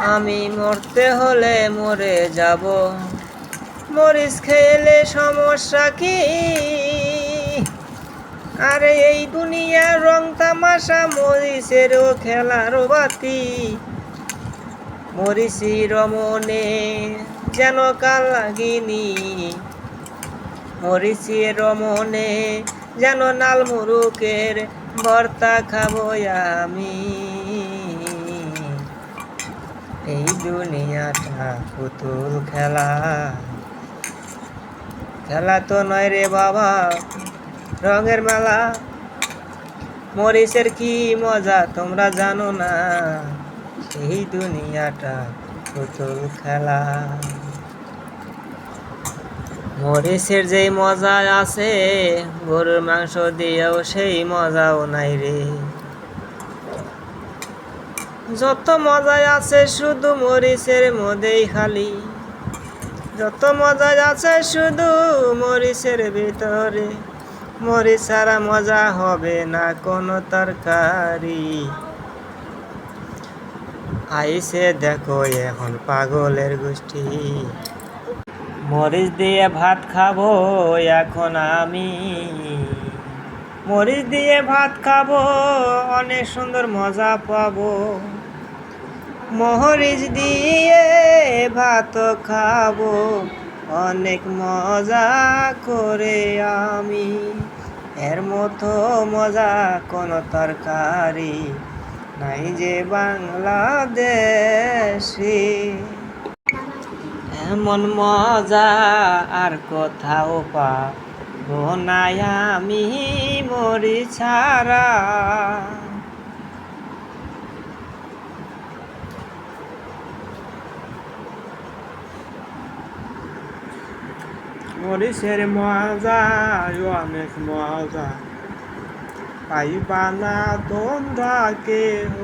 আমি মরতে হলে মরে যাব, মরিচ খেলে সমস্যা কি? আরে এই দুনিয়ার রং তামাশা, মরিচেরও খেলার বাতি। মরিচি রমনে যেন কাল লাগিনি, মরিচি রমনে যেন নাল মুরুকের ভর্তা খাবো আমি। এই দুনিয়াটা পুতুল খেলা, খেলা তো নয় রে বাবা, রঙের মেলা। মরিচের কি মজা তোমরা জানো না, এই দুনিয়াটা পুতুল খেলা। মরিচের যেই মজা আছে, গরুর মাংস দিয়েও সেই মজাও নাই রে। যত মজাই আছে শুধু মরিচের মধ্যেই খালি, যত মজা আছে শুধু মরিচের ভিতরে। মরিচ ছাড়া মজা হবে না কোনো তরকারি। আইসে দেখো এখন পাগলের গোষ্ঠী, মরিচ দিয়ে ভাত খাবো এখন আমি। মরিচ দিয়ে ভাত খাবো, অনেক সুন্দর মজা পাবো। মরিচ দিয়ে ভাত খাবো, অনেক মজা করে আমি। এর মতো মজা কোনো তরকারি নাই যে বাংলাদেশি। এমন মজা আর কোথাও পাবো না আমি মরিচ ছাড়া। মরিচের মজা অনেক মজা, পাইবা না তোমরা কেউ।